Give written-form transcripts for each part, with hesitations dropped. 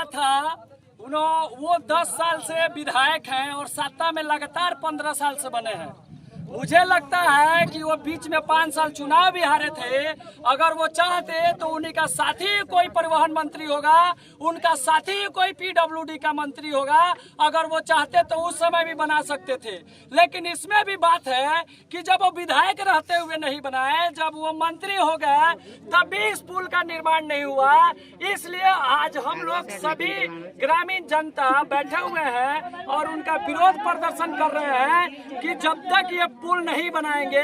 था वो 10 साल से विधायक हैं और सत्ता में लगातार 15 साल से बने हैं। मुझे लगता है कि वो बीच में 5 साल चुनाव भी हारे थे। अगर वो चाहते तो उन्हीं का साथी कोई परिवहन मंत्री होगा, उनका साथी कोई पीडब्ल्यूडी का मंत्री होगा। अगर वो चाहते तो उस समय भी बना सकते थे। लेकिन इसमें भी बात है कि जब वो विधायक रहते हुए नहीं बनाए, जब वो मंत्री हो गए, तब भी इस पुल का निर्माण नहीं हुआ। इसलिए आज हम लोग सभी ग्रामीण जनता बैठे हुए हैं और उनका विरोध प्रदर्शन कर रहे हैं कि जब तक ये पुल नहीं बनाएंगे,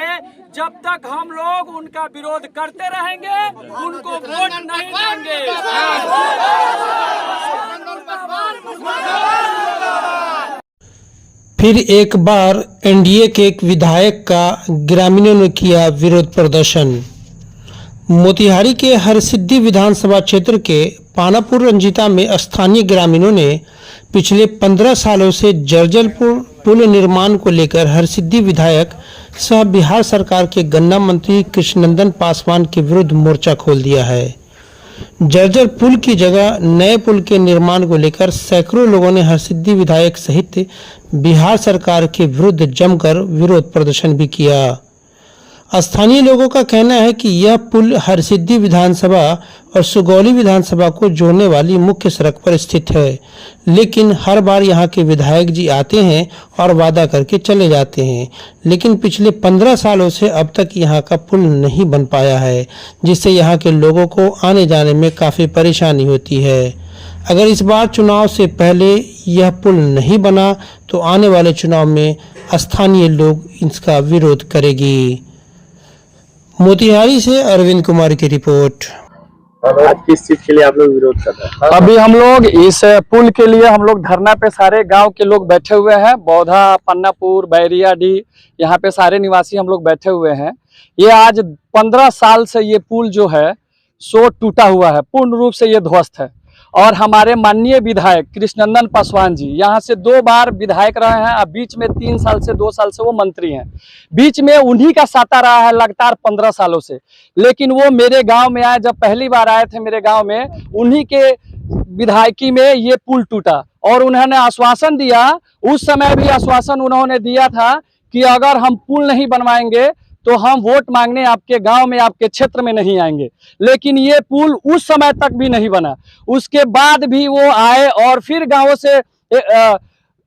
जब तक हम लोग उनका विरोध करते रहेंगे, उनको वोट नहीं देंगे। फिर एक बार एनडीए के एक विधायक का ग्रामीणों ने किया विरोध प्रदर्शन। मोतिहारी के हरसिद्धि विधानसभा क्षेत्र के पानापुर रंजीता में स्थानीय ग्रामीणों ने पिछले 15 सालों से जर्जर पुल निर्माण को लेकर हरसिद्धि विधायक सह बिहार सरकार के गन्ना मंत्री कृष्णनंदन पासवान के विरुद्ध मोर्चा खोल दिया है। जर्जर पुल की जगह नए पुल के निर्माण को लेकर सैकड़ों लोगों ने हरसिद्धि विधायक सहित बिहार सरकार के विरुद्ध जमकर विरोध प्रदर्शन भी किया। स्थानीय लोगों का कहना है कि यह पुल हरसिद्धि विधानसभा और सुगौली विधानसभा को जोड़ने वाली मुख्य सड़क पर स्थित है, लेकिन हर बार यहां के विधायक जी आते हैं और वादा करके चले जाते हैं, लेकिन पिछले 15 सालों से अब तक यहां का पुल नहीं बन पाया है, जिससे यहां के लोगों को आने जाने में काफ़ी परेशानी होती है। अगर इस बार चुनाव से पहले यह पुल नहीं बना तो आने वाले चुनाव में स्थानीय लोग इसका विरोध करेगी। मोतिहारी से अरविंद कुमार की रिपोर्ट। आज किस चीज के लिए आप लोग विरोध कर रहे हैं? अभी हम लोग इस पुल के लिए हम लोग धरना पे सारे गांव के लोग बैठे हुए हैं। बौधा, पन्नापुर, बैरियाडी, यहाँ पे सारे निवासी हम लोग बैठे हुए हैं। ये आज 15 साल से ये पुल जो है सो टूटा हुआ है, पूर्ण रूप से ये ध्वस्त है। और हमारे माननीय विधायक कृष्णनंदन पासवान जी यहाँ से 2 बार विधायक रहे हैं। अब बीच में 3 साल से 2 साल से वो मंत्री हैं। बीच में उन्हीं का साता रहा है लगातार 15 सालों से। लेकिन वो मेरे गांव में आए, जब पहली बार आए थे मेरे गांव में, उन्हीं के विधायकी में ये पुल टूटा और उन्होंने आश्वासन दिया। उस समय भी आश्वासन उन्होंने दिया था कि अगर हम पुल नहीं बनवाएंगे तो हम वोट मांगने आपके गांव में, आपके क्षेत्र में नहीं आएंगे। लेकिन ये पुल उस समय तक भी नहीं बना। उसके बाद भी वो आए और फिर गांवों से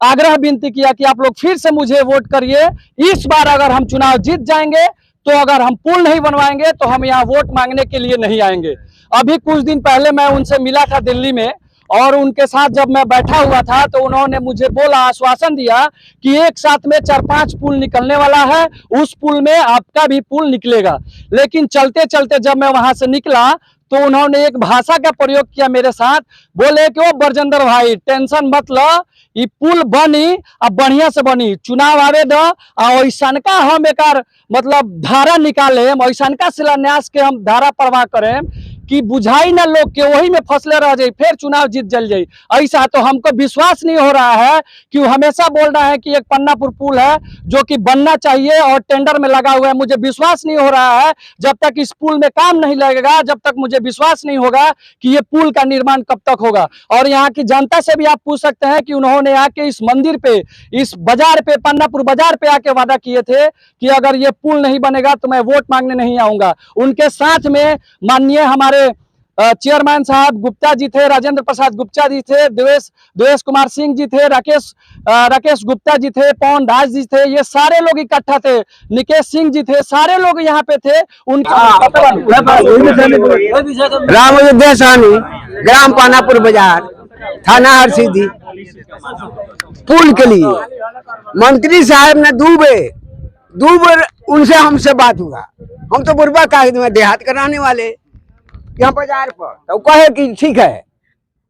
आग्रह विनती किया कि आप लोग फिर से मुझे वोट करिए। इस बार अगर हम चुनाव जीत जाएंगे तो अगर हम पुल नहीं बनवाएंगे तो हम यहाँ वोट मांगने के लिए नहीं आएंगे। अभी कुछ दिन पहले मैं उनसे मिला था दिल्ली में और उनके साथ जब मैं बैठा हुआ था तो उन्होंने मुझे बोला, आश्वासन दिया कि एक साथ में 4-5 पुल निकलने वाला है, उस पुल में आपका भी पुल निकलेगा। लेकिन चलते चलते जब मैं वहां से निकला तो उन्होंने एक भाषा का प्रयोग किया मेरे साथ। बोले कि वो बरजिंदर भाई टेंशन मत लो, ये पुल बनी, अब बढ़िया से बनी, चुनाव आवे दो, ऐसन का हम एक मतलब धारा निकाले, ऐसन का शिलान्यास के हम धारा प्रवाह करें कि बुझाई ना लोग के वही में फसले रह जाए, फिर चुनाव जीत जल जाए। ऐसा तो हमको विश्वास नहीं हो रहा है कि वो हमेशा बोल रहा है कि एक पन्नापुर पुल है जो कि बनना चाहिए और टेंडर में लगा हुआ है। मुझे विश्वास नहीं हो रहा है। जब तक इस पुल में काम नहीं लगेगा, जब तक मुझे विश्वास नहीं होगा कि ये पुल का निर्माण कब तक होगा। और यहाँ की जनता से भी आप पूछ सकते हैं कि उन्होंने आके इस मंदिर पे, इस बाजार पे, पन्नापुर बाजार पे आके वादा किए थे कि अगर ये पुल नहीं बनेगा तो मैं वोट मांगने नहीं आऊंगा। उनके साथ में माननीय हमारे चेयरमैन साहब गुप्ता जी थे, राजेंद्र प्रसाद गुप्ता जी थे, देवेश कुमार सिंह जी थे, राकेश गुप्ता जी थे, पवन दास जी थे, ये सारे लोग इकट्ठा थे, निकेश सिंह जी थे, सारे लोग यहाँ पे थे। राम अयोध्या सानी, ग्राम पानापुर बाजार, थाना हरसिद्धि। पुल के लिए मंत्री साहब ने 2 बार उनसे हमसे बात हुआ। हम तो बुरबा कागज में देहात कराने वाले यहाँ बाजार पर, तो कहे कि ठीक है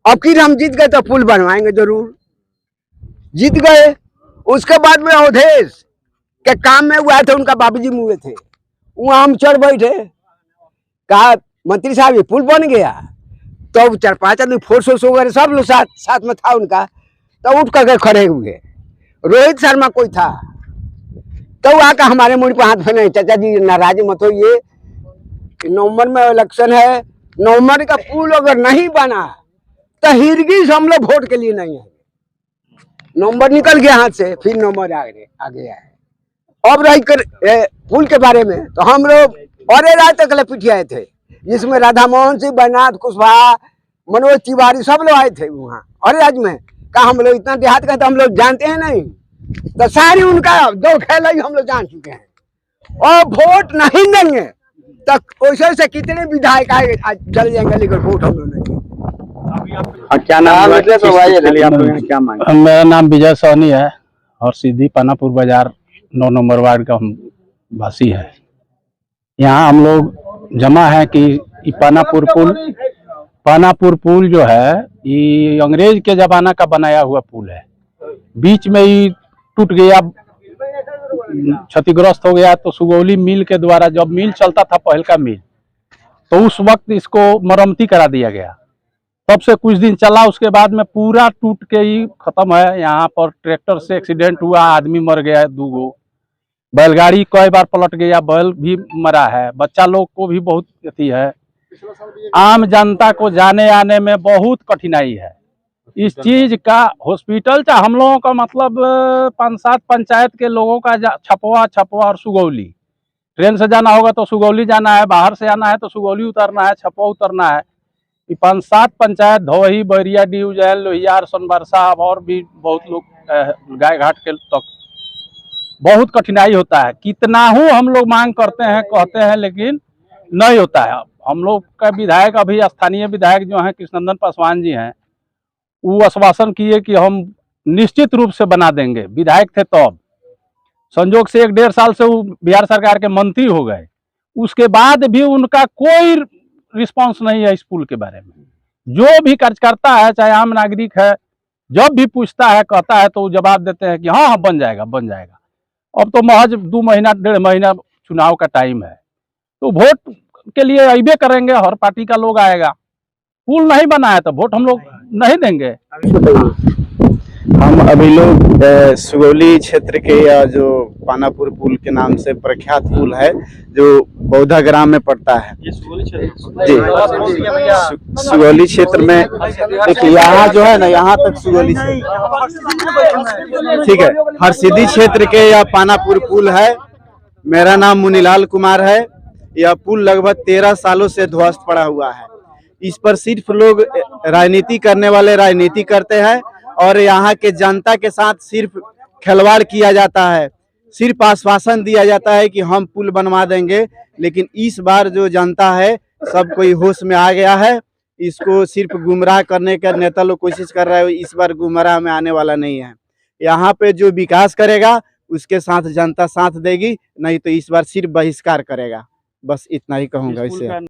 अब फिर हम जीत गए तो पुल बनवाएंगे जरूर। जीत गए, उसके बाद में अवधेश के काम में हुआ थे, उनका बाबूजी मुए थे, वहाँ हम चढ़ बैठे, कहा मंत्री साहब ये पुल बन गया। तो 4-5 आदमी फोर्स वगैरह सब लोग साथ में था उनका, तो उठ करके खड़े हुए। रोहित शर्मा कोई था, तो आकर हमारे मुंह पे हाथ फेंके, चाचा जी नाराज मत होइए, नवंबर में इलेक्शन है, नवंबर का पुल अगर नहीं बना तो हिरगी से हम लोग वोट के लिए नहीं आएंगे। नंबर निकल गया हाथ से, फिर नंबर आगे आगे आए। अब रही कर पुल के बारे में, तो हम लोग अरे रात तक पिटियाए थे, जिसमें राधा मोहन सिंह, बैनाथ कुशवाहा, मनोज तिवारी सब लोग आए थे वहाँ। अरे आज में का हम लोग इतना देहात का तो हम लोग जानते हैं नहीं, तो सारी उनका दो खेल हम लोग जान चुके हैं। और वोट नहीं देंगे तक वैसे से कितने विधायक आए चल जाएंगे, लेकिन वोट हम लोग नहीं। क्या नाम है? किस चीज के लिए आप लोग क्या मांगे? मेरा नाम विजय सोनी है और सीधी पानापुर बाजार 9 नंबर वार्ड का हम वासी है। यहाँ हम लोग जमा है कि पानापुर पुल जो है ये अंग्रेज के जमाना का बनाया हुआ पुल है। बीच में ही टूट गया, क्षतिग्रस्त हो गया। तो सुगौली मिल के द्वारा, जब मिल चलता था पहल का मिल, तो उस वक्त इसको मरम्मती करा दिया गया। तब से कुछ दिन चला, उसके बाद में पूरा टूट के ही खत्म है। यहाँ पर ट्रैक्टर से एक्सीडेंट हुआ, आदमी मर गया है 2 गो, बैलगाड़ी कई बार पलट गया, बैल भी मरा है, बच्चा लोग को भी बहुत अथी है। आम जनता को जाने आने में बहुत कठिनाई है। इस चीज का हॉस्पिटल चाहे हम लोगों का मतलब 5-7 पंचायत के लोगों का छपवा और सुगौली, ट्रेन से जाना होगा तो सुगौली जाना है, बाहर से आना है तो सुगौली उतरना है, छपवा उतरना है। 5-7 पंचायत धोही, बैरिया डी, उजैन, लोहियार, सोनबरसा और भी बहुत लोग गाय घाट के तक बहुत कठिनाई होता है। कितना ही हम लोग मांग करते हैं, कहते हैं, लेकिन नहीं होता है। हम लोग का विधायक, अभी स्थानीय विधायक जो हैं कृष्णनंदन पासवान जी हैं, वो आश्वासन किए कि हम निश्चित रूप से बना देंगे। विधायक थे तब, संजोग से 1-1.5 साल से वो बिहार सरकार के मंत्री हो गए, उसके बाद भी उनका कोई रिस्पांस नहीं है इस पुल के बारे में। जो भी कार्यकर्ता है, चाहे आम नागरिक है, जब भी पूछता है, कहता है, तो जवाब देते हैं कि हाँ बन जाएगा बन जाएगा। अब तो महज 2 महीना 1.5 महीना चुनाव का टाइम है, तो वोट के लिए अइबे करेंगे, हर पार्टी का लोग आएगा। पुल नहीं बना है तो वोट हम लोग नहीं देंगे। हम अभी लोग सुगौली क्षेत्र के, या जो पानापुर पुल के नाम से प्रख्यात पुल है, जो बौद्धा ग्राम में पड़ता है जी, सुगौली क्षेत्र में। देखिए यहाँ जो है ना, यहाँ तक सुगौली से ठीक है, हरसिद्धि क्षेत्र के यह पानापुर पुल है। मेरा नाम मुनीलाल कुमार है। यह पुल लगभग 13 सालों से ध्वस्त पड़ा हुआ है। इस पर सिर्फ लोग राजनीति करने वाले राजनीति करते हैं, और यहाँ के जनता के साथ सिर्फ खिलवाड़ किया जाता है। सिर्फ आश्वासन दिया जाता है कि हम पुल बनवा देंगे, लेकिन इस बार जो जनता है सब कोई होश में आ गया है। इसको सिर्फ गुमराह करने का नेता लोग कोशिश कर रहे हैं, इस बार गुमराह में आने वाला नहीं है। यहाँ पे जो विकास करेगा उसके साथ जनता साथ देगी, नहीं तो इस बार सिर्फ बहिष्कार करेगा। बस इतना ही कहूँगा इससे।